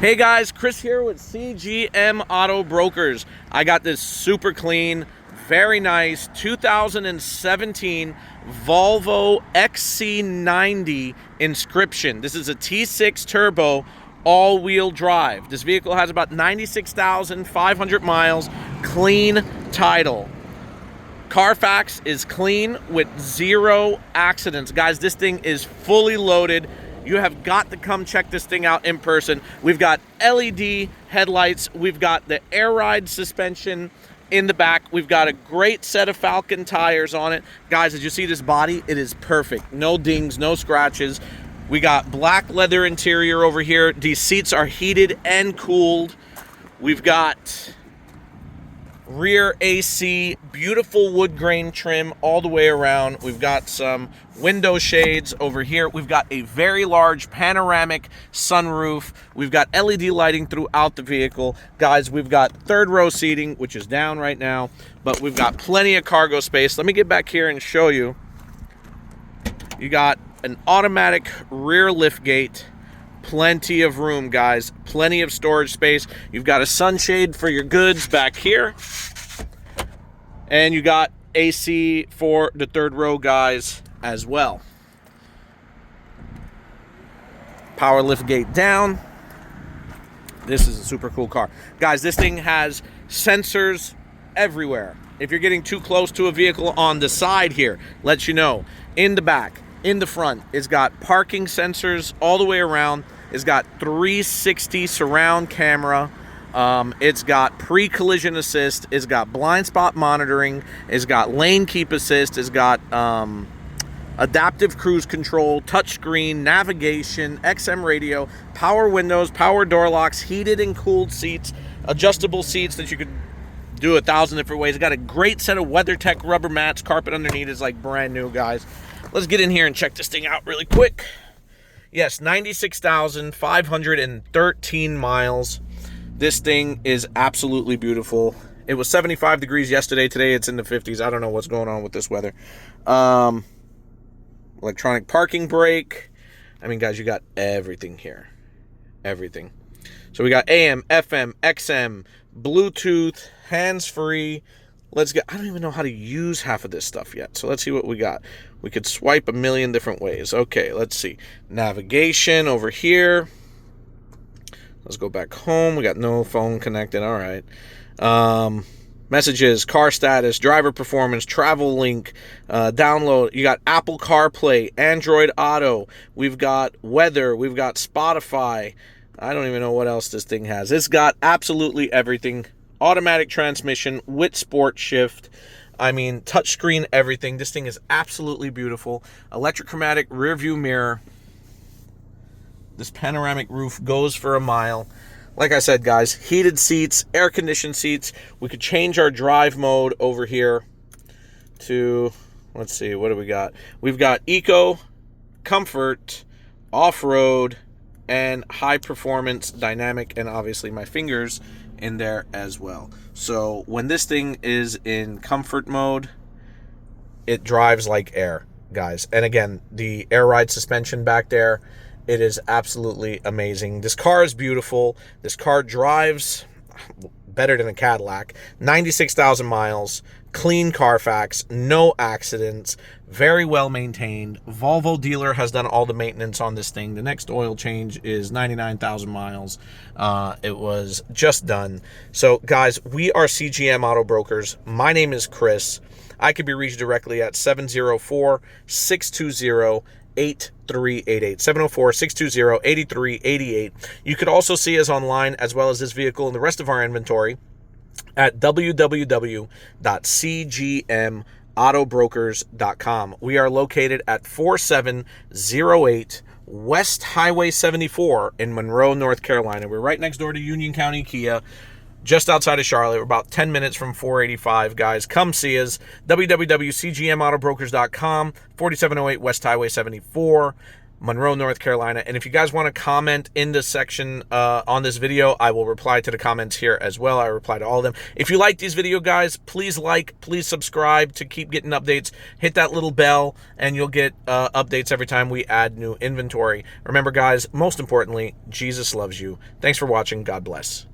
Hey guys, Chris here with CGM Auto Brokers. I got this super clean, very nice 2017 Volvo XC90 Inscription. This is a T6 turbo all-wheel drive. This vehicle has about 96,500 miles, clean title. Carfax is clean with 0 accidents. Guys, this thing is fully loaded. You have got to come check this thing out in person. We've got LED headlights. We've got the air ride suspension in the back. We've got a great set of Falcon tires on it. Guys, as you see this body, it is perfect. No dings, no scratches. We got black leather interior over here. These seats are heated and cooled. We've got rear AC, beautiful wood grain trim all the way around. We've got some window shades over here. We've got a very large panoramic sunroof. We've got LED lighting throughout the vehicle. Guys, we've got third row seating, which is down right now, but we've got plenty of cargo space. Let me get back here and show you. You got an automatic rear lift gate. Plenty of room, guys. Plenty of storage space. You've got a sunshade for your goods back here. And you got AC for the third row, guys, as well. Power lift gate down. This is a super cool car. Guys, this thing has sensors everywhere. If you're getting too close to a vehicle on the side here, lets you know. In the back, in the front, it's got parking sensors all the way around. It's got 360 surround camera. It's got pre-collision assist. It's got blind spot monitoring. It's got lane keep assist. It's got adaptive cruise control, touchscreen, navigation, XM radio, power windows, power door locks, heated and cooled seats, adjustable seats that you could do 1,000 different ways. It's got a great set of WeatherTech rubber mats. Carpet underneath is like brand new, guys. Let's get in here and check this thing out really quick. Yes, 96,513 miles. This thing is absolutely beautiful. It was 75 degrees yesterday. Today it's in the 50s. I don't know what's going on with this weather. Electronic parking brake. I mean, guys, you got everything here. Everything. So we got AM, FM, XM, Bluetooth, hands-free. Let's get, I don't even know how to use half of this stuff yet. So let's see what we got. We could swipe a million different ways. Okay, let's see. Navigation over here. Let's go back home. We got no phone connected. All right. Messages, car status, driver performance, travel link, download. You got Apple CarPlay, Android Auto. We've got weather. We've got Spotify. I don't even know what else this thing has. It's got absolutely everything. Automatic transmission with sport shift. I mean, touchscreen, everything. This thing is absolutely beautiful. Electrochromatic rear view mirror. This panoramic roof goes for a mile. Like I said, guys, heated seats, air conditioned seats. We could change our drive mode over here to, let's see, what do we got? We've got eco, comfort, off-road, and high performance, dynamic, and obviously my fingers in there as well. So when this thing is in comfort mode, it drives like air, guys. And again, the air ride suspension back there, it is absolutely amazing. This car is beautiful. This car drives better than a Cadillac. 96,000 miles, clean Carfax, no accidents, very well maintained. Volvo dealer has done all the maintenance on this thing. The next oil change is 99,000 miles. It was just done. So guys, we are CGM Auto Brokers. My name is Chris. I can be reached directly at 704-620-8388. 704-620-8388. You could also see us online as well as this vehicle and the rest of our inventory at www.cgmautogrokers.com. We are located at 4708 West Highway 74 in Monroe, North Carolina. We're right next door to Union County Kia, just outside of Charlotte. We're about 10 minutes from 485, guys. Come see us. www.cgmautogrokers.com, 4708 West Highway 74. Monroe, North Carolina. And if you guys want to comment in the section on this video, I will reply to the comments here as well. I reply to all of them. If you like these video, guys, please like, please subscribe to keep getting updates. Hit that little bell and you'll get updates every time we add new inventory. Remember, guys, most importantly, Jesus loves you. Thanks for watching. God bless.